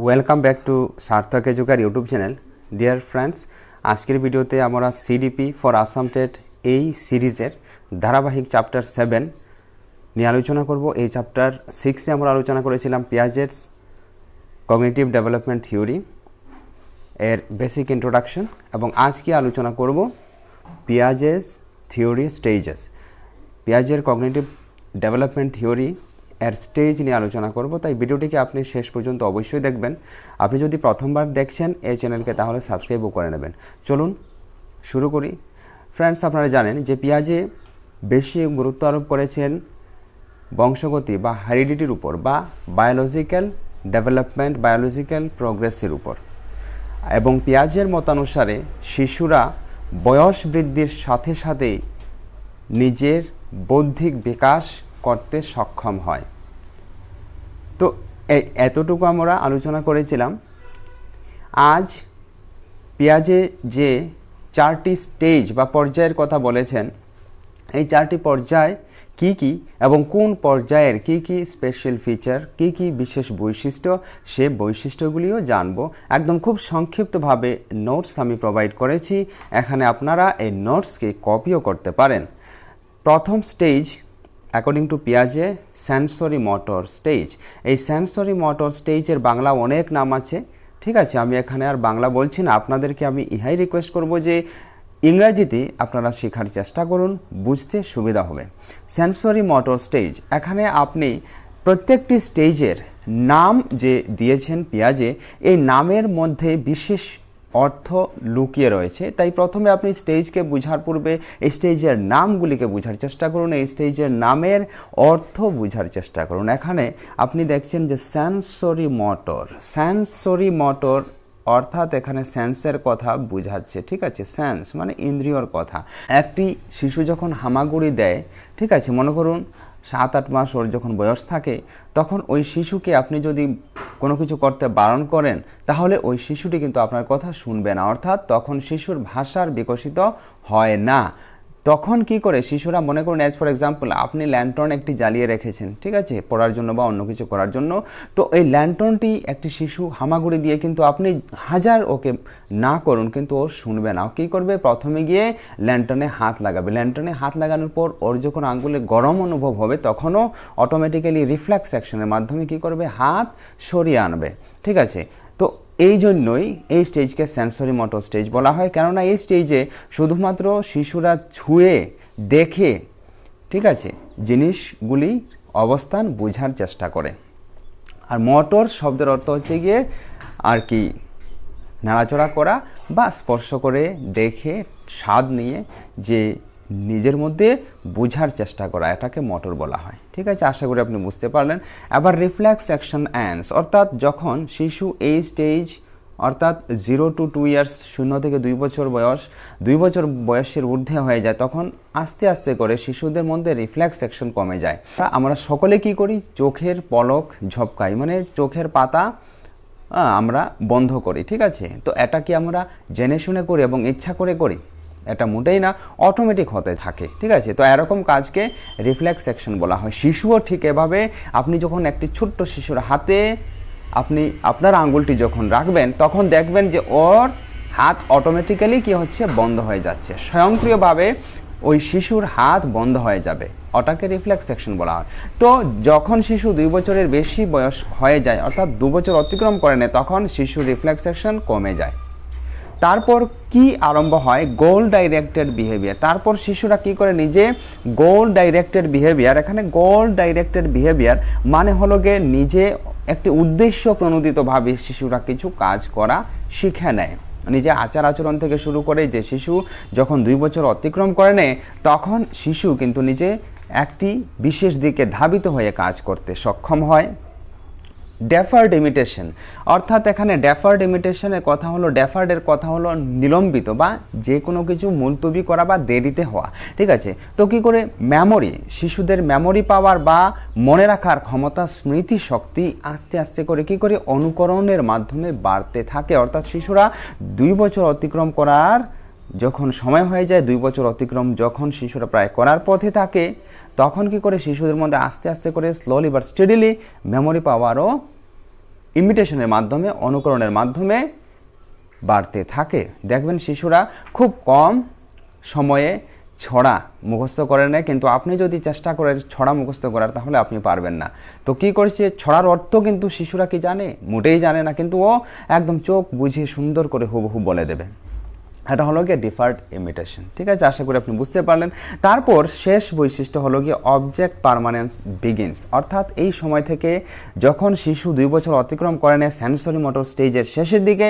Welcome back to সার্থক এজুকার YouTube channel. Dear friends, আজকের ভিডিওতে আমরা সিডিপি ফর আসাম টেট এই সিরিজের ধারাবাহিক চ্যাপ্টার 7 নিয়ে আলোচনা করব। এই চ্যাপ্টার 6-এ আমরা আলোচনা করেছিলাম পিয়াজেটস কগনিটিভ ডেভেলপমেন্ট থিওরি এর বেসিক ইন্ট্রোডাকশন, এবং আজকে আলোচনা করব পিয়াজেস থিওরি স্টেজেস। পিয়াজের কগনিটিভ ডেভেলপমেন্ট থিওরি এর স্টেজ নিয়ে আলোচনা করব, তাই ভিডিওটিকে আপনি শেষ পর্যন্ত অবশ্যই দেখবেন। আপনি যদি প্রথমবার দেখছেন এই চ্যানেলকে, তাহলে সাবস্ক্রাইবও করে নেবেন। চলুন শুরু করি। ফ্রেন্ডস, আপনারা জানেন যে পিয়াজে বেশি গুরুত্ব আরোপ করেছেন বংশগতি বা হেরিডিটির উপর, বা বায়োলজিক্যাল ডেভেলপমেন্ট, বায়োলজিক্যাল প্রোগ্রেসের উপর। এবং পিয়াজের মতানুসারে শিশুরা বয়স বৃদ্ধির সাথে সাথেই নিজের বৌদ্ধিক বিকাশ করতে সক্ষম হয়। তো এতটুকু আমরা আলোচনা করেছিলাম। আজ পিয়াজে যে 4টি স্টেজ বা পর্যায়ের কথা বলেছেন, এই 4টি পর্যায় কি কি এবং কোন পর্যায়ের কি কি স্পেশাল ফিচার, কি কি বিশেষ বৈশিষ্ট্য, সে বৈশিষ্ট্যগুলিও জানবো। একদম খুব সংক্ষিপ্তভাবে নোটস আমি প্রোভাইড করেছি, এখানে আপনারা এই নোটসকে কপিও করতে পারেন। প্রথম স্টেজ অ্যাকর্ডিং টু পিয়াজে সেন্সরি মোটর স্টেজ। এই সেন্সরি মোটর স্টেজের বাংলা অনেক নাম আছে, ঠিক আছে? আমি এখানে আর বাংলা বলছি না, আপনাদেরকে আমি ইহাই রিকোয়েস্ট করব যে ইংরাজিতে আপনারা শেখার চেষ্টা করুন, বুঝতে সুবিধা হবে। সেন্সরি মোটর স্টেজ, এখানে আপনি প্রত্যেকটি স্টেজের নাম যে দিয়েছেন পিয়াজে, এই নামের মধ্যে বিশেষ অর্থ লুকিয়ে রয়েছে। তাই প্রথমে আপনি স্টেজকে বোঝার পূর্বে এই স্টেজের নামগুলিকে বোঝার চেষ্টা করুন, এই স্টেজের নামের অর্থ বোঝার চেষ্টা করুন। এখানে আপনি দেখছেন যে সেন্সরি মোটর অর্থাৎ এখানে সেন্সের কথা বোঝাচ্ছে, ঠিক আছে? সেন্স মানে ইন্দ্রিয়র কথা। একটি শিশু যখন হামাগুড়ি দেয়, ঠিক আছে, মনে করুন 7-8 মাস ওর যখন বয়স থাকে, তখন ওই শিশুকে আপনি যদি কোনো কিছু করতে বারণ করেন, তাহলে ওই শিশুটি কিন্তু আপনার কথা শুনবে না, অর্থাৎ তখন শিশুর ভাষার বিকশিত হয় না। তখন কি করে শিশুরা, মনে করুন অ্যাজ ফর এক্সাম্পল আপনি ল্যান্টর্ন একটি জ্বালিয়ে রেখেছেন, ঠিক আছে, পড়ার জন্য বা অন্য কিছু করার জন্য। তো এই ল্যান্টর্নটি একটি শিশু হামাগুড়ি দিয়ে, কিন্তু আপনি হাজার ওকে না করুন, কিন্তু ও শুনবে না। ও কী করবে? প্রথমে গিয়ে ল্যান্টর্নে হাত লাগাবে। ল্যান্টর্নে হাত লাগানোর পর ওর যখন আঙ্গুলে গরম অনুভব হবে, তখনও অটোমেটিক্যালি রিফ্লেক্স অ্যাকশনের মাধ্যমে কী করবে? হাত সরিয়ে আনবে, ঠিক আছে? তো এই জন্যই এই স্টেজকে সেন্সরি মোটর স্টেজ বলা হয়, কেননা এই স্টেজে শুধুমাত্র শিশুরা ছুঁয়ে দেখে, ঠিক আছে, জিনিসগুলি অবস্থান বোঝার চেষ্টা করে। আর মোটর শব্দের অর্থ হচ্ছে গিয়ে আর কি নাড়াচড়া করা বা স্পর্শ করে দেখে স্বাদ নিয়ে যে নিজের মধ্যে বোঝার চেষ্টা করা, এটাকে মোটর বলা হয়, ঠিক আছে? আশা করি আপনি বুঝতে পারলেন। আবার রিফ্লেক্স অ্যাকশন অ্যান্ডস, অর্থাৎ যখন শিশু এই স্টেজ অর্থাৎ 0 to 2 ইয়ার্স, 0 থেকে 2 বছর বয়স, 2 বছর বয়সের ঊর্ধ্বে হয়ে যায়, তখন আস্তে আস্তে করে শিশুদের মধ্যে রিফ্লেক্স অ্যাকশন কমে যায়। আমরা সকলে কি করি? চোখের পলক ঝপকাই, মানে চোখের পাতা আমরা বন্ধ করি, ঠিক আছে? তো এটা কি আমরা জেনে শুনে করি এবং ইচ্ছা করে করি? এটা মোটেই না, অটোমেটিক হতে থাকে, ঠিক আছে? তো এরকম কাজকে রিফ্লেক্স অ্যাকশন বলা হয়। শিশুও ঠিক এভাবে, আপনি যখন একটি ছোট্ট শিশুর হাতে আপনি আপনার আঙ্গুলটি যখন রাখবেন, তখন দেখবেন যে ওর হাত অটোমেটিক্যালি কি হচ্ছে? বন্ধ হয়ে যাচ্ছে, স্বয়ংক্রিয়ভাবে ওই শিশুর হাত বন্ধ হয়ে যাবে। ওটাকে রিফ্লেক্স অ্যাকশন বলা হয়। তো যখন শিশু 2 বছরের বেশি বয়স হয়ে যায়, অর্থাৎ 2 বছর অতিক্রম করে নেয়, তখন শিশুর রিফ্লেক্স অ্যাকশন কমে যায়। তারপর কি আরম্ভ হয়? গোল ডাইরেক্টেড বিহেভিয়ার। তারপর শিশুরা কি করে? নিজে গোল ডাইরেক্টেড বিহেভিয়ার। এখানে গোল ডাইরেক্টেড বিহেভিয়ার মানে হলো গিয়ে নিজে একটি উদ্দেশ্য প্রণোদিতভাবে শিশুরা কিছু কাজ করা শিখে নেয়। নিজে আচার আচরণ থেকে শুরু করে, যে শিশু যখন 2 বছর অতিক্রম করে নেয়, তখন শিশু কিন্তু নিজে একটি বিশেষ দিকে ধাবিত হয়ে কাজ করতে সক্ষম হয়। ডেফার্ড ইমিটেশন, অর্থাৎ এখানে ডেফার্ড ইমিটেশনের কথা হলো, ডেফার্ডের কথা হলো নিলম্বিত বা যে কোনো কিছু মুলতবি করা বা দেরিতে হওয়া, ঠিক আছে? তো কী করে? মেমোরি, শিশুদের মেমোরি পাওয়ার বা মনে রাখার ক্ষমতা, স্মৃতি শক্তি আস্তে আস্তে করে কী করে? অনুকরণের মাধ্যমে বাড়তে থাকে। অর্থাৎ শিশুরা 2 বছর অতিক্রম করার যখন সময় হয়ে যায়, 2 বছর অতিক্রম যখন শিশুরা প্রায় করার পথে থাকে, তখন কি করে? শিশুদের মধ্যে আস্তে আস্তে করে স্লোলি বাট স্টেডিলি মেমোরি পাওয়ারও ইমিটেশনের মাধ্যমে, অনুকরণের মাধ্যমে বাড়তে থাকে। দেখবেন শিশুরা খুব কম সময়ে ছড়া মুখস্থ করে নেয়, কিন্তু আপনি যদি চেষ্টা করেন ছড়া মুখস্থ করার, তাহলে আপনি পারবেন না। তো কী করছে, ছড়ার অর্থ কিন্তু শিশুরা কি জানে? মোটেই জানে না, কিন্তু ও একদম চোখ বুঝে সুন্দর করে হুবহু বলে দেবে। এটা হলো গিয়ে ডিফার্ড ইমিটেশন। ঠিক আছে, আশা করি আপনি বুঝতে পারলেন। তারপর শেষ বৈশিষ্ট্য হলো গিয়ে অবজেক্ট পার্মানেন্স বিগিনস, অর্থাৎ এই সময় থেকে যখন শিশু 2 বছর অতিক্রম করে নেয়, সেন্সরি মোটর স্টেজের শেষের দিকে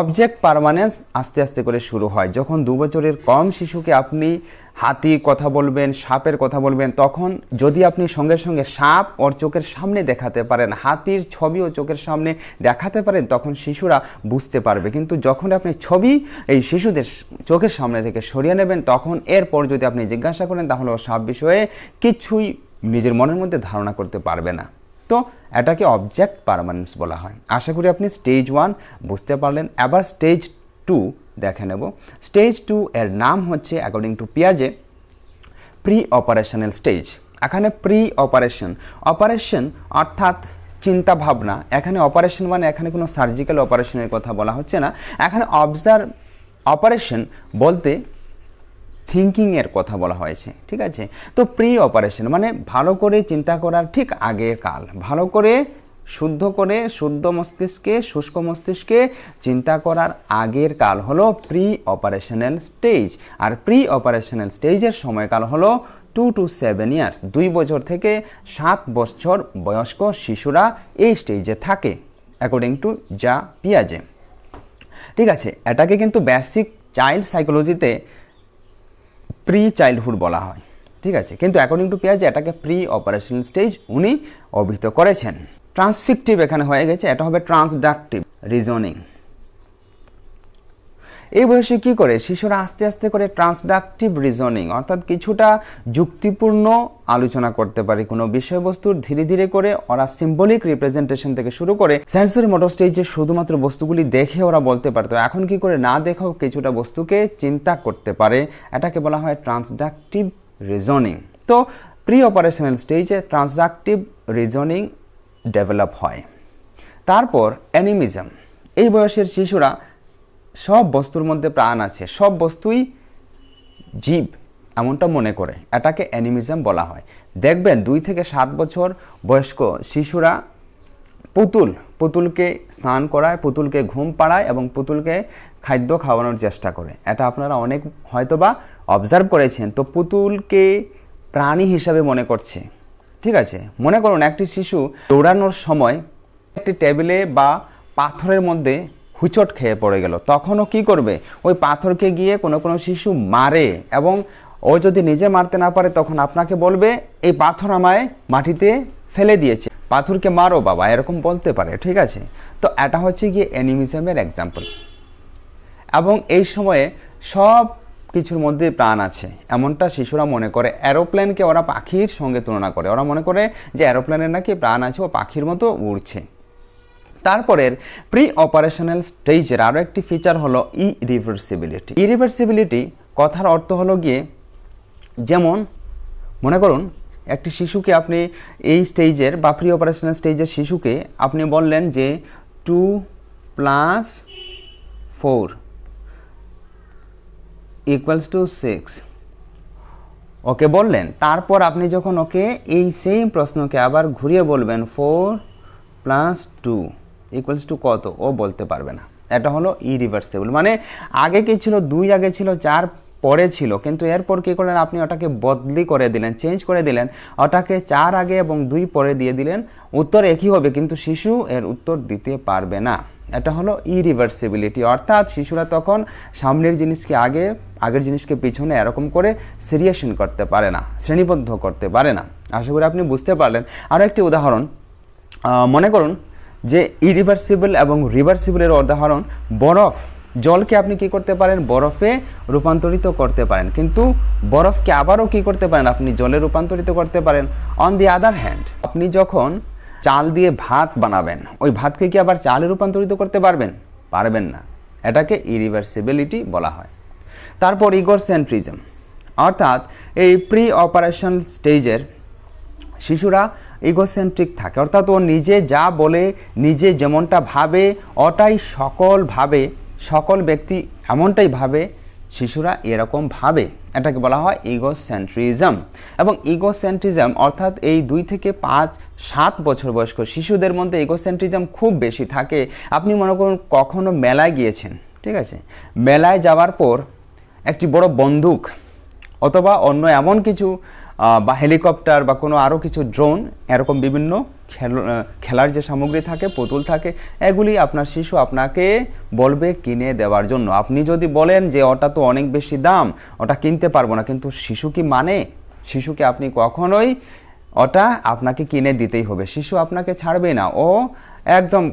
অবজেক্ট পার্মানেন্স আস্তে আস্তে করে শুরু হয়। যখন 2 বছরের কম শিশুকে আপনি হাতির কথা বলবেন, সাপের কথা বলবেন, তখন যদি আপনি সঙ্গে সঙ্গে সাপ ওর চোখের সামনে দেখাতে পারেন, হাতির ছবিও চোখের সামনে দেখাতে পারেন, তখন শিশুরা বুঝতে পারবে। কিন্তু যখন আপনি ছবি এই শিশুদের চোখের সামনে থেকে সরিয়ে নেবেন, তখন এরপর যদি আপনি জিজ্ঞাসা করেন, তাহলে ও সাপ বিষয়ে কিছুই নিজের মনের মধ্যে ধারণা করতে পারবে না। তো এটাকে অবজেক্ট পার্মানেন্স বলা হয়। আশা করি আপনি স্টেজ 1 বুঝতে পারলেন। এবার স্টেজ 2 দেখে নেব। স্টেজ 2 এর নাম হচ্ছে অ্যাকর্ডিং টু পিয়াজে প্রি অপারেশনাল স্টেজ। এখানে প্রি অপারেশন অর্থাৎ চিন্তা ভাবনা। এখানে অপারেশন মানে এখানে কোনো সার্জিক্যাল অপারেশনের কথা বলা হচ্ছে না। এখানে অপারেশন বলতে থিঙ্কিংয়ের কথা বলা হয়েছে। ঠিক আছে, তো প্রি অপারেশন মানে ভালো করে চিন্তা করার ঠিক আগের কাল, ভালো করে শুদ্ধ মস্তিষ্কে, শুষ্ক মস্তিষ্কে চিন্তা করার আগের কাল হলো প্রি অপারেশনাল স্টেজ। আর প্রি অপারেশনাল স্টেজের সময়কাল হলো 2 to 7 ইয়ার্স, 2 বছর থেকে 7 বছর বয়স্ক শিশুরা এই স্টেজে থাকে অ্যাকর্ডিং টু যা পিয়াজে। ঠিক আছে, এটাকে কিন্তু বেসিক চাইল্ড সাইকোলজিতে প্রি চাইল্ডহুড বলা হয়। ঠিক আছে, কিন্তু অ্যাকর্ডিং টু পিয়াজে এটাকে প্রি অপারেশনাল স্টেজ উনি অভিহিত করেছেন। ট্রান্সফিকটিভ এখানে হয়ে গেছে, এটা হবে ট্রান্সডাকটিভ রিজনিং। এই বয়সে কি করে শিশুরা আস্তে আস্তে করে ট্রান্সডাকটিভ রিজনিং অর্থাৎ কিছুটা যুক্তিপূর্ণ আলোচনা করতে পারে কোনো বিষয়বস্তুর। ধীরে ধীরে করে ওরা সিম্বলিক রিপ্রেজেন্টেশন থেকে শুরু করে সেন্সরি মোটর স্টেজে শুধুমাত্র বস্তুগুলি দেখে ওরা বলতে পারতো, এখন কি করে না দেখেও কিছুটা বস্তুকে চিন্তা করতে পারে। এটাকে বলা হয় ট্রান্সডাকটিভ রিজনিং। তো প্রি অপারেশনাল স্টেজে ট্রান্সডাকটিভ রিজনিং ডেভেলপ হয়। তারপর অ্যানিমিজম। এই বয়সের শিশুরা সব বস্তুর মধ্যে প্রাণ আছে, সব বস্তুই জীব এমনটা মনে করে, এটাকে অ্যানিমিজম বলা হয়। দেখবেন 2 থেকে 7 বছর বয়স্ক শিশুরা পুতুলকে স্নান করায়, পুতুলকে ঘুম পাড়ায় এবং পুতুলকে খাদ্য খাওয়ানোর চেষ্টা করে। এটা আপনারা অনেক হয়তোবা অবজার্ভ করেছেন। তো পুতুলকে প্রাণী হিসাবে মনে করছে। ঠিক আছে, মনে করুন একটি শিশু দৌড়ানোর সময় একটি টেবিলে বা পাথরের মধ্যে হুচট খেয়ে পড়ে গেল, তখনও কি করবে, ওই পাথরকে গিয়ে কোনো শিশু মারে, এবং ও যদি নিজে মারতে না পারে তখন আপনাকে বলবে এই পাথর আমায় মাটিতে ফেলে দিয়েছে, পাথরকে মারো বাবা, এরকম বলতে পারে। ঠিক আছে, তো এটা হচ্ছে গিয়ে অ্যানিমিজমের এক্সাম্পল। এবং এই সময়ে সব কিছুর মধ্যে প্রাণ আছে এমনটা শিশুরা মনে করে। অ্যারোপ্লেনকে ওরা পাখির সঙ্গে তুলনা করে, ওরা মনে করে যে অ্যারোপ্লেনের নাকি প্রাণ আছে, ও পাখির মতো উড়ছে। তারপরের প্রি অপারেশনাল স্টেজের আরও একটি ফিচার হলো ইরিভার্সিবিলিটি। ইরিভার্সিবিলিটি কথার অর্থ হলো গিয়ে, যেমন মনে করুন একটি শিশুকে আপনি এই স্টেজের বা প্রি অপারেশনাল স্টেজের শিশুকে আপনি বললেন যে 2 + 4 = 6, ওকে বললেন। তারপর আপনি যখন ওকে এই সেম প্রশ্নকে আবার ঘুরিয়ে বলবেন 4 + 2 = কত, ও বলতে পারবে না। এটা হলো ইরিভার্সিবল। মানে আগে কি ছিল, 2 আগে ছিল, 4 পরে ছিল, কিন্তু এরপর কী করলেন আপনি ওটাকে বদলি করে দিলেন, চেঞ্জ করে দিলেন, ওটাকে 4 আগে এবং 2 পরে দিয়ে দিলেন। উত্তর একই হবে, কিন্তু শিশু এর উত্তর দিতে পারবে না। এটা হলো ইরিভার্সিবিলিটি, অর্থাৎ শিশুরা তখন সামনের জিনিসকে আগে, আগের জিনিসকে পিছনে এরকম করে সিরিয়েশন করতে পারে না, শ্রেণীবদ্ধ করতে পারে না। আশা করি আপনি বুঝতে পারলেন। আরও একটি উদাহরণ মনে করুন যে ইরিভার্সিবল এবং রিভার্সিবলের উদাহরণ বরফ। জলকে আপনি কি করতে পারেন, বরফে রূপান্তরিত করতে পারেন, কিন্তু বরফকে আবারও কি করতে পারেন, আপনি জলে রূপান্তরিত করতে পারেন। অন দি আদার হ্যান্ড, আপনি যখন চাল দিয়ে ভাত বানাবেন, ওই ভাতকে কি আবার চালে রূপান্তরিত করতে পারবেন? পারবেন না। এটাকে ইরিভার্সিবিলিটি বলা হয়। তারপর ইগোসেন্ট্রিজম, অর্থাৎ এই প্রি অপারেশন স্টেজের শিশুরা ইগোসেন্ট্রিক থাকে, অর্থাৎ ও নিজে যা বলে, নিজে যেমনটা ভাবে ওটাই সকল ব্যক্তি এমনটাই ভাবে, শিশুরা এরকম ভাবে। এটাকে বলা হয় ইগোসেন্ট্রিজম। এবং ইগোসেন্ট্রিজম অর্থাৎ এই 2 থেকে 5-7 বছর বয়স্ক শিশুদের মধ্যে ইগোসেন্ট্রিজম খুব বেশি থাকে। আপনি মনে করুন কখনো মেলায় গিয়েছেন, ঠিক আছে, মেলায় যাওয়ার পর একটি বড় বন্দুক অথবা অন্য এমন কিছু বা হেলিকপ্টার বা কোনো আরও কিছু ড্রোন, এরকম বিভিন্ন খেলার যে সামগ্রী থাকে, পুতুল থাকে, এগুলি আপনার শিশু আপনাকে বলবে কিনে দেওয়ার জন্য। আপনি যদি বলেন যে ওটা তো অনেক বেশি দাম, ওটা কিনতে পারবো না, কিন্তু শিশু কি মানে? শিশুকে আপনি কখনোই ওটা আপনাকে কিনে দিতেই হবে, শিশু আপনাকে ছাড়বে না, ও একদম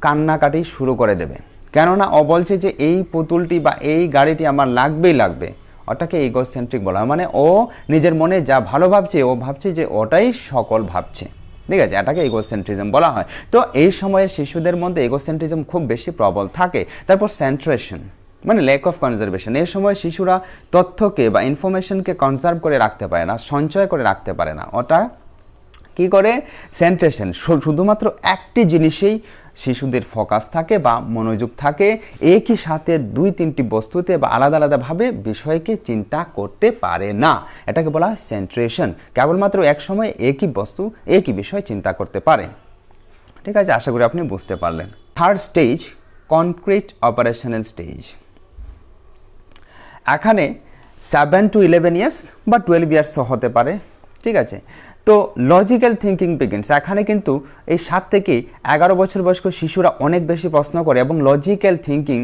কান্নাকাটি শুরু করে দেবে। কেননা ও বলছে যে এই পুতুলটি বা এই গাড়িটি আমার লাগবেই লাগবে। ওটাকে ইগোসেন্ট্রিক বলা হয়, মানে ও নিজের মনে যা ভালো ভাবছে, ও ভাবছে যে ওটাই সকল ভাবছে, ঠিক আছে, এটাকে ইগোসেন্ট্রিজম বলা হয়। তো এই সময়ে শিশুদের মধ্যে ইগোসেন্ট্রিজম খুব বেশি প্রবল থাকে। তারপর সেন্ট্রেশন মানে ল্যাক অফ কনজারভেশন। এই সময় শিশুরা তথ্যকে বা ইনফরমেশনকে কনজার্ভ করে রাখতে পারে না, সঞ্চয় করে রাখতে পারে না। ওটা কি করে? সেন্ট্রেশন, শুধুমাত্র একটি জিনিসেই শিশুদের ফোকাস থাকে বা মনোযোগ থাকে, একই সাথে 2-3টি বস্তুতে বা আলাদা আলাদাভাবে বিষয়কে চিন্তা করতে পারে না। এটাকে বলা হয় সেন্ট্রেশন। কেবলমাত্র এক সময় একই বস্তু, একই বিষয় চিন্তা করতে পারে। ঠিক আছে, আশা করি আপনি বুঝতে পারলেন। Third stage, concrete operational stage. এখানে 7 to 11 ইয়ার্স বা 12 ইয়ার্সও হতে পারে, ঠিক আছে। তো লজিক্যাল থিঙ্কিং বিগিনস। এখানে কিন্তু এই 7 থেকে 11 বছর বয়স্ক শিশুরা অনেক বেশি প্রশ্ন করে এবং লজিক্যাল থিঙ্কিং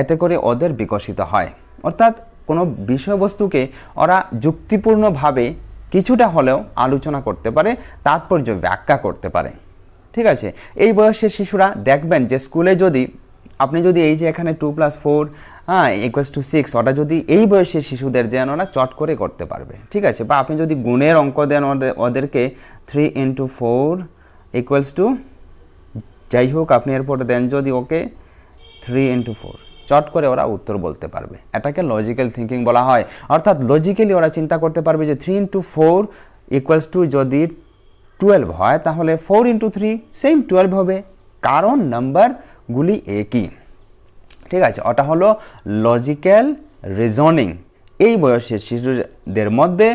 এতে করে ওদের বিকশিত হয়। অর্থাৎ কোনো বিষয়বস্তুকে ওরা যুক্তিপূর্ণভাবে কিছুটা হলেও আলোচনা করতে পারে, তাৎপর্য ব্যাখ্যা করতে পারে, ঠিক আছে। এই বয়সের শিশুরা দেখবেন যে স্কুলে যদি আপনি যদি এই যে এখানে 2+4 = 6, ওটা যদি এই বয়সের শিশুদের দেন, ওরা চট করে করতে পারবে, ঠিক আছে। বা আপনি যদি গুণের অঙ্ক দেন ওদেরকে 3 × 4 = যাই হোক, আপনি এরপরে দেন যদি ওকে 3 × 4, চট করে ওরা উত্তর বলতে পারবে। এটাকে লজিক্যাল থিঙ্কিং বলা হয়। অর্থাৎ লজিক্যালি ওরা চিন্তা করতে পারবে যে 3 × 4 = যদি 12 হয়, তাহলে 4 × 3 সেম 12 হবে, কারণ নাম্বারগুলি একই, ঠিক আছে। ওটা হলো লজিক্যাল রিজনিং। এই বয়সের শিশুদের মধ্যে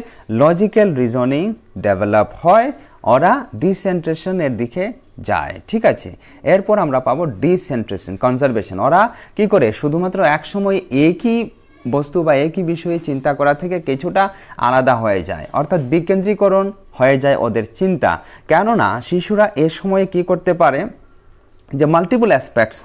লজিক্যাল রিজনিং ডেভেলপ হয়, ওরা ডিসেন্ট্রেশনের দিকে যায়, ঠিক আছে। এরপর আমরা পাবো ডিসেন্ট্রেশন, কনজারভেশন। ওরা কি করে? শুধুমাত্র এক সময় একই বস্তু বা একই বিষয়ে চিন্তা করা থেকে কিছুটা আলাদা হয়ে যায়, অর্থাৎ বিকেন্দ্রীকরণ হয়ে যায় ওদের চিন্তা। কেননা শিশুরা এ সময়ে কি করতে পারে যে multiple aspects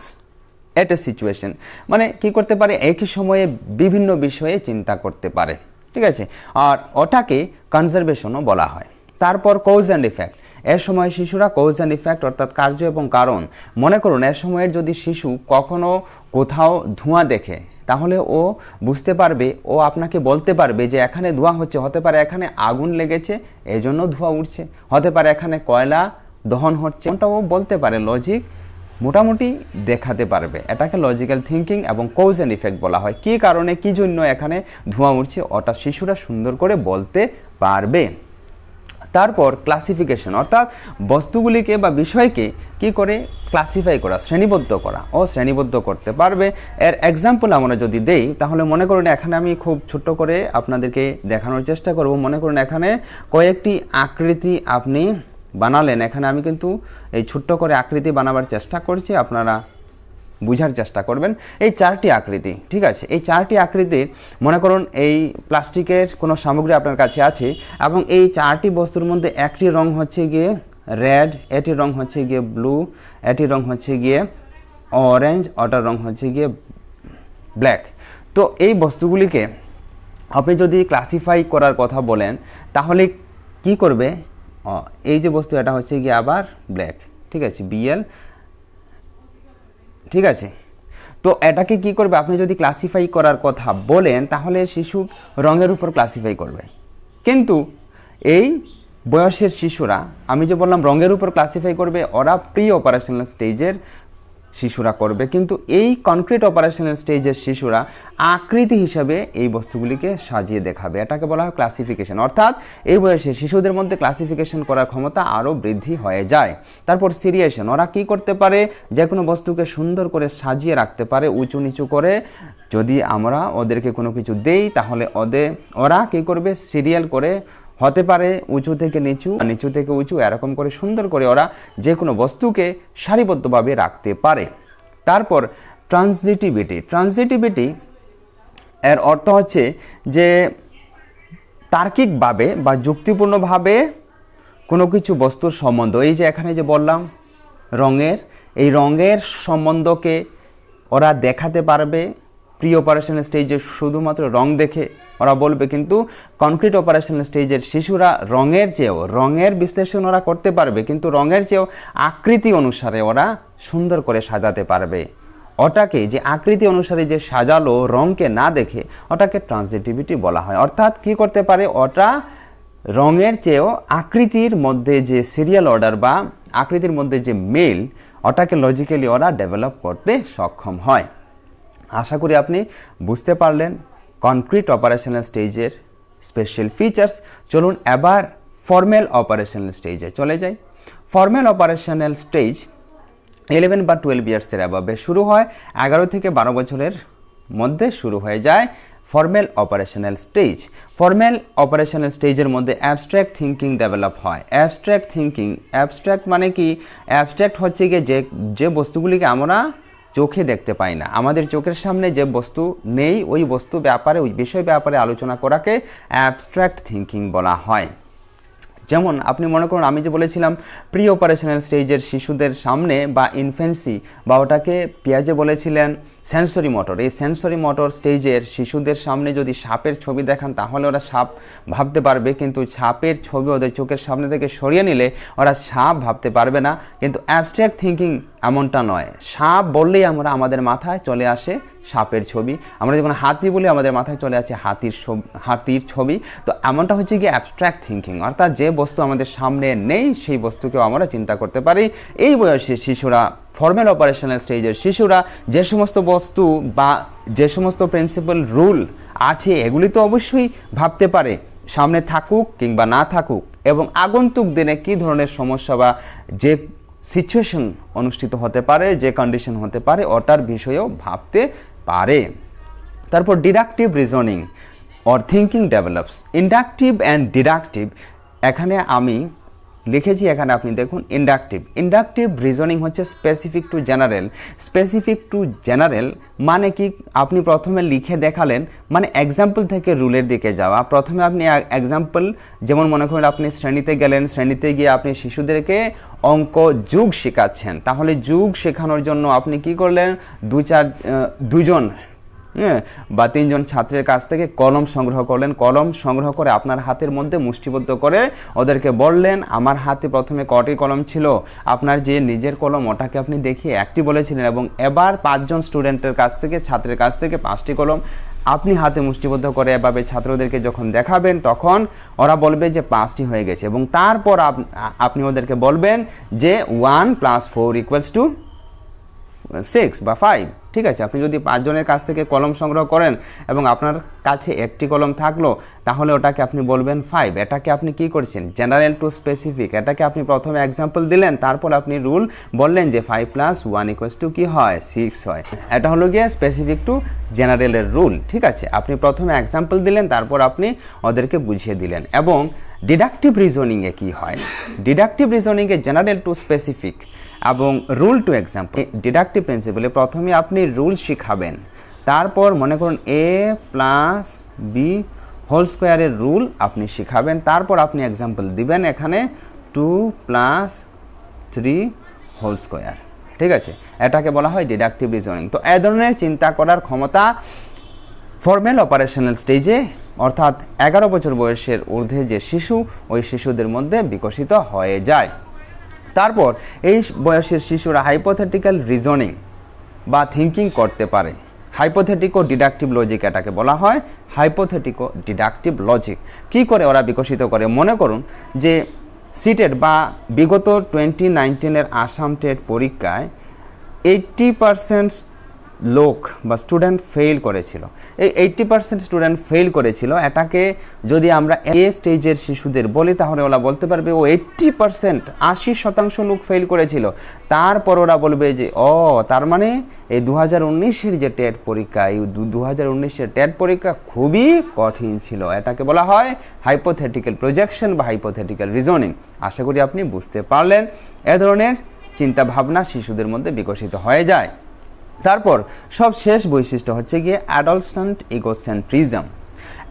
at a situation, মানে কি করতে পারে? একই সময়ে বিভিন্ন বিষয়ে চিন্তা করতে পারে, ঠিক আছে। আর ওটাকে কনজারভেশনও বলা হয়। তারপর কজ অ্যান্ড ইফেক্ট। এর সময় শিশুরা কজ অ্যান্ড ইফেক্ট অর্থাৎ কার্য এবং কারণ। মনে করুন এর সময়ের যদি শিশু কখনো কোথাও ধোঁয়া দেখে, তাহলে ও বুঝতে পারবে, ও আপনাকে বলতে পারবে যে এখানে ধোঁয়া হচ্ছে, হতে পারে এখানে আগুন লেগেছে এজন্য ধোঁয়া উঠছে, হতে পারে এখানে কয়লা দহন হচ্ছে, ওটা ও বলতে পারে, লজিক মোটামুটি দেখাতে পারবে। এটাকে লজিক্যাল থিঙ্কিং এবং কজ অ্যান্ড ইফেক্ট বলা হয়। কী কারণে, কী জন্য এখানে ধোঁয়া উঠছে, ওটা শিশুরা সুন্দর করে বলতে পারবে। তারপর ক্লাসিফিকেশন, অর্থাৎ বস্তুগুলিকে বা বিষয়কে কি করে ক্লাসিফাই করা, শ্রেণীবদ্ধ করা, ও শ্রেণীবদ্ধ করতে পারবে। এর এক্সাম্পল আমরা যদি দেই, তাহলে মনে করুন এখানে আমি খুব ছোট্ট করে আপনাদেরকে দেখানোর চেষ্টা করব। মনে করুন এখানে কয়েকটি আকৃতি আপনি বানালেন। এখানে আমি কিন্তু এই ছোট্ট করে আকৃতি বানাবার চেষ্টা করছি, আপনারা বুঝার চেষ্টা করবেন। এই 4টি আকৃতি, ঠিক আছে। এই 4টি আকৃতির মনে করুন এই প্লাস্টিকের কোনো সামগ্রী আপনার কাছে আছে এবং এই 4টি বস্তুর মধ্যে একটি রং হচ্ছে গিয়ে রেড, এটির রং হচ্ছে গিয়ে ব্লু, এটির রং হচ্ছে গিয়ে অরেঞ্জ, ওটার রং হচ্ছে গিয়ে ব্ল্যাক। তো এই বস্তুগুলিকে আপনি যদি ক্লাসিফাই করার কথা বলেন, তাহলে কি করবে? এই যে বস্তু, এটা হচ্ছে গিয়ে আবার ব্ল্যাক, ঠিক আছে, BL, ঠিক আছে। তো এটাকে কি করবে? আপনি যদি ক্লাসিফাই করার কথা বলেন, তাহলে শিশু রঙের উপর ক্লাসিফাই করবে। কিন্তু এই বয়সের শিশুরা, আমি যে বললাম রঙের উপর ক্লাসিফাই করবে, ওরা প্রি অপারেশনাল স্টেজের শিশুরা করবে, কিন্তু এই কনক্রিট অপারেশনাল স্টেজের শিশুরা আকৃতি হিসাবে এই বস্তুগুলিকে সাজিয়ে দেখাবে। এটাকে বলা হয় ক্লাসিফিকেশন। অর্থাৎ এই বয়সে শিশুদের মধ্যে ক্লাসিফিকেশন করার ক্ষমতা আরও বৃদ্ধি হয়ে যায়। তারপর সিরিয়েশন, ওরা কি করতে পারে, যে কোনো বস্তুকে সুন্দর করে সাজিয়ে রাখতে পারে উঁচু নিচু করে। যদি আমরা ওদেরকে কোনো কিছু দেই তাহলে ওরা কী করবে, সিরিয়াল করে হতে পারে উঁচু থেকে নিচু, নিচু থেকে উঁচু, এরকম করে সুন্দর করে ওরা যে কোনো বস্তুকে সারিবদ্ধভাবে রাখতে পারে। তারপর ট্রানজিটিভিটি এর অর্থ হচ্ছে যে তার্কিকভাবে বা যুক্তিপূর্ণভাবে কোনো কিছু বস্তুর সম্বন্ধ, এই যে এখানে যে বললাম এই রঙের সম্বন্ধকে ওরা দেখাতে পারবে। প্রি অপারেশনাল স্টেজে শুধুমাত্র রং দেখে ওরা বলবে, কিন্তু কনক্রিট অপারেশনাল স্টেজের শিশুরা রঙের বিশ্লেষণ ওরা করতে পারবে, কিন্তু রঙের চেয়েও আকৃতি অনুসারে ওরা সুন্দর করে সাজাতে পারবে। ওটাকে যে আকৃতি অনুসারে যে সাজালো রঙকে না দেখে, ওটাকে ট্রানজিটিভিটি বলা হয়। অর্থাৎ কি করতে পারে, ওটা রঙের চেয়েও আকৃতির মধ্যে যে সিরিয়াল অর্ডার বা আকৃতির মধ্যে যে মেল, ওটাকে লজিক্যালি ওরা ডেভেলপ করতে সক্ষম হয়। আশা করি আপনি বুঝতে পারলেন কনক্রিট অপারেশনাল স্টেজের স্পেশাল ফিচার্স। চলুন এবার ফর্মাল অপারেশনাল স্টেজে চলে যাই। ফর্মাল অপারেশনাল স্টেজ 11 বা 12 ইয়ার্সের অ্যাবাবে শুরু হয়, 11 থেকে 12 বছরের মধ্যে শুরু হয়ে যায় ফর্মাল অপারেশনাল স্টেজের মধ্যে অ্যাবস্ট্র্যাক্ট থিঙ্কিং ডেভেলপ হয়। অ্যাবস্ট্র্যাক্ট মানে কি, অ্যাবস্ট্র্যাক্ট হচ্ছে গিয়ে যে বস্তুগুলিকে আমরা চোখে দেখতে পাই না, আমাদের চোখের সামনে যে বস্তু নেই, ওই বিষয় ব্যাপারে আলোচনা করাকে অ্যাবস্ট্র্যাক্ট থিঙ্কিং বলা হয়। যেমন আপনি মনে করুন, আমি যে বলেছিলাম প্রি অপারেশনাল স্টেজের শিশুদের সামনে বা ইনফ্যান্সি, বা ওটাকে পিয়াজে বলেছিলেন সেন্সরি মোটর, এই সেন্সরি মোটর স্টেজের শিশুদের সামনে যদি সাপের ছবি দেখান তাহলে ওরা সাপ ভাবতে পারবে, কিন্তু সাপের ছবি ওদের চোখের সামনে থেকে সরিয়ে নিলে ওরা সাপ ভাবতে পারবে না। কিন্তু অ্যাবস্ট্র্যাক্ট থিঙ্কিং এমনটা নয়, সাপ বললেই আমাদের মাথায় চলে আসে সাপের ছবি, আমরা যখন হাতি বলি আমাদের মাথায় চলে আসে হাতির ছবি। তো এমনটা হচ্ছে কি অ্যাবস্ট্র্যাক্ট থিঙ্কিং, অর্থাৎ যে বস্তু আমাদের সামনে নেই সেই বস্তুকেও আমরা চিন্তা করতে পারি। এই বয়সে শিশুরা, ফর্মাল অপারেশনাল স্টেজের শিশুরা যে সমস্ত বস্তু বা যে সমস্ত প্রিন্সিপাল রুল আছে এগুলি তো অবশ্যই ভাবতে পারে, সামনে থাকুক কিংবা না থাকুক, এবং আগন্তুক দিনে কী ধরনের সমস্যা বা যে সিচুয়েশন অনুষ্ঠিত হতে পারে, যে কন্ডিশন হতে পারে, ওটার বিষয়েও ভাবতে পারে। তারপর deductive reasoning or thinking develops. Inductive and deductive, এখানে আমি লিখেছি, এখানে আপনি দেখুন ইন্ডাকটিভ রিজনিং হচ্ছে স্পেসিফিক টু জেনারেল মানে কি, আপনি প্রথমে লিখে দেখালেন, মানে এক্সাম্পল থেকে রুলের দিকে যাওয়া। প্রথমে আপনি এক্সাম্পল, যেমন মনে করেন আপনি শ্রেণীতে গেলেন, শ্রেণীতে গিয়ে আপনি শিশুদেরকে অঙ্ক যুগ শেখাচ্ছেন, তাহলে যুগ শেখানোর জন্য আপনি কি করলেন, দুজন বা তিনজন ছাত্রের কাছ থেকে কলম সংগ্রহ করলেন। কলম সংগ্রহ করে আপনার হাতের মধ্যে মুষ্টিবদ্ধ করে ওদেরকে বললেন, আমার হাতে প্রথমে কটি কলম ছিল, আপনার যে নিজের কলম ওটাকে আপনি দেখিয়ে একটি বলেছিলেন, এবং এবার 5জন ছাত্রের কাছ থেকে 5টি কলম আপনি হাতে মুষ্টিবদ্ধ করে এভাবে ছাত্রদেরকে যখন দেখাবেন তখন ওরা বলবে যে 5টি হয়ে গেছে, এবং তারপর আপনি ওদেরকে বলবেন যে 1 + 4 = 6 বা 5। ঠিক আছে, আপনি যদি 5 জনের কাছ থেকে কলম সংগ্রহ করেন এবং আপনার কাছে একটি কলম থাকলো, তাহলে ওটাকে আপনি বলবেন 5। এটাকে আপনি কি করছেন, জেনারেল টু স্পেসিফিক। এটাকে আপনি প্রথমে এক্সাম্পল দিলেন, তারপর আপনি রুল বললেন যে 5 + 1 = কি হয়, 6 হয়। এটা হলো গিয়ে স্পেসিফিক টু জেনারেলের রুল। ঠিক আছে, আপনি প্রথমে এক্সাম্পল দিলেন, তারপর আপনি ওদেরকে বুঝিয়ে দিলেন। এবং ডিডাকটিভ রিজনিংয়ে কি হয়, ডিডাকটিভ রিজনিংয়ে জেনারেল টু স্পেসিফিক এবং রুল টু এক্সাম্পল। ডিডাকটিভ প্রিন্সিপালে প্রথমে আপনি রুল শিখাবেন, তারপর মনে করুন a + b² রুল আপনি শিখাবেন, তারপর আপনি এক্সাম্পল দিবেন এখানে 2 + 3² ঠিক আছে, এটাকে বলা হয় ডিডাকটিভ রিজনিং। তো এই ধরনের চিন্তা করার ক্ষমতা ফর্মাল অপারেশনাল স্টেজে, অর্থাৎ 11 বছর বয়সের ঊর্ধ্বে যে শিশু, ওই শিশুদের মধ্যে বিকশিত হয়ে যায়। তারপর এই বয়সের শিশুরা হাইপোথেটিক্যাল রিজনিং বা থিঙ্কিং করতে পারে। হাইপোথেটিকো ডিডাকটিভ লজিক এটাকে বলা হয়, হাইপোথেটিকো ডিডাকটিভ লজিক। কি করে ওরা বিকশিত করে, মনে করুন যে সিটেট বা বিগত 2019 আসাম টেট পরীক্ষায় 80% লোক বা স্টুডেন্ট ফেল করেছিল। এই 80% স্টুডেন্ট ফেল করেছিল, এটাকে যদি আমরা এ স্টেজের শিশুদের বলি তাহলে ওরা বলতে পারবে ও 80%, 80% লোক ফেল করেছিল। তারপর ওরা বলবে যে ও তার মানে এই 2019-এর যে টেট পরীক্ষা, এই 2019-এর টেট পরীক্ষা খুবই কঠিন ছিল। এটাকে বলা হয় হাইপোথেটিক্যাল প্রজেকশন বা হাইপোথেটিক্যাল রিজনিং। আশা করি আপনি বুঝতে পারলেন। এ ধরনের চিন্তাভাবনা শিশুদের মধ্যে বিকশিত হয়ে যায়। তারপর সব শেষ বৈশিষ্ট্য হচ্ছে গিয়ে অ্যাডলসেন্ট ইগোসেন্ট্রিজম।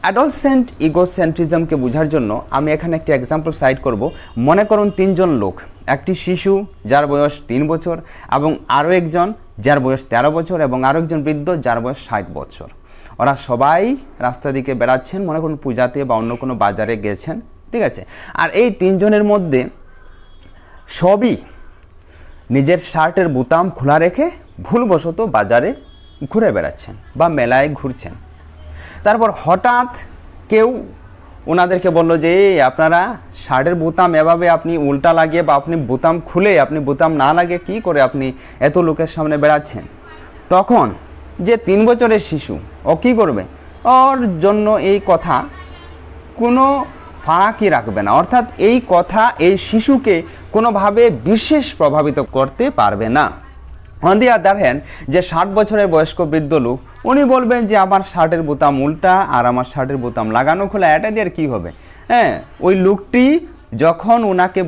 অ্যাডলসেন্ট ইগোসেন্ট্রিজমকে বোঝার জন্য আমি এখানে একটি এক্সাম্পল সাইট করব। মনে করুন 3 জন লোক, একটি শিশু যার বয়স 3 বছর এবং আরও একজন যার বয়স 13 বছর এবং আরও একজন বৃদ্ধ যার বয়স 60 বছর। ওরা সবাই রাস্তা দিকে বেড়াচ্ছেন, মনে করুন পূজাতে বা অন্য কোনো বাজারে গেছেন, ঠিক আছে। আর এই 3 জনের মধ্যে সবই নিজের শার্টের বোতাম খোলা রেখে ভুলবশত বাজারে ঘুরে বেড়াচ্ছেন বা মেলায় ঘুরছেন। তারপর হঠাৎ কেউ ওনাদেরকে বলল যে আপনারা শার্টের বোতাম এভাবে আপনি উল্টা লাগিয়ে বা আপনি বোতাম খুলে আপনি বোতাম না লাগিয়ে কী করে আপনি এত লোকের সামনে বেড়াচ্ছেন। তখন যে 3 বছরের শিশু ও কী করবে, ওর জন্য এই কথা কোনো ফারাকই রাখবে না, অর্থাৎ এই কথা এই শিশুকে কোনোভাবে বিশেষ প্রভাবিত করতে পারবে না। অন দি আদার হ্যান্ড, যে 60 বছরের বয়স্ক বৃদ্ধ লোক উনি বলবেন যে আমার শার্টের বোতাম উল্টা আর আমার শার্টের বোতাম লাগানো খোলা, এটা দিয়ে আর কী হবে। হ্যাঁ, ওই লোকটি যখন ওনাকে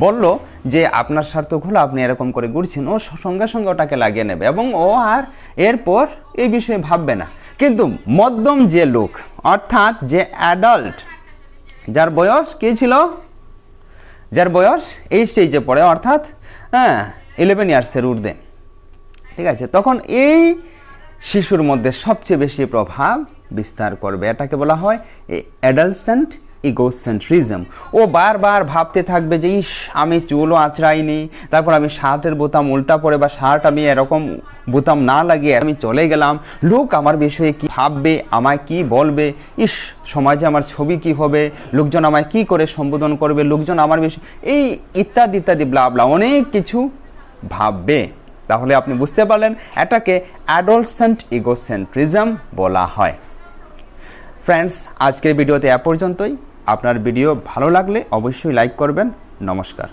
বলল যে আপনার শার্ট তো খোলা, আপনি এরকম করে ঘুরছেন, ও সঙ্গে সঙ্গে ওটাকে লাগিয়ে নেবে এবং ও আর এরপর এই বিষয়ে ভাববে না। কিন্তু মধ্যম যে লোক, অর্থাৎ যে অ্যাডাল্ট, যার বয়স কী ছিল, যার বয়স এই স্টেজে পড়ে, অর্থাৎ 11 ইয়ার্সের ঊর্ধ্বে, ঠিক আছে, তখন এই শিশুর মধ্যে সবচেয়ে বেশি প্রভাব বিস্তার করবে। এটাকে বলা হয় অ্যাডালসেন্ট ইগোসেন্ট্রিজম। ও বারবার ভাবতে থাকবে যে ইস আমি চুলও আঁচড়াইনি, তারপর আমি শার্টের বোতাম উল্টা পরে বা শার্ট আমি এরকম বোতাম না লাগিয়ে আমি চলে গেলাম, লোক আমার বিষয়ে কি ভাববে, আমায় কি বলবে, ইস সমাজে আমার ছবি কি হবে, লোকজন আমায় কি করে সম্বোধন করবে, লোকজন আমার বিষয়ে এই ইত্যাদি ইত্যাদি ব্লা ব্লা অনেক কিছু ভাববে। তাহলে আপনি বুঝতে পারলেন এটাকে অ্যাডলসেন্ট ইগোসেন্ট্রিজম বলা হয়। ফ্রেন্ডস, আজকের ভিডিওতে এ পর্যন্তই। আপনার ভিডিও ভালো লাগলে অবশ্যই লাইক করবেন। নমস্কার।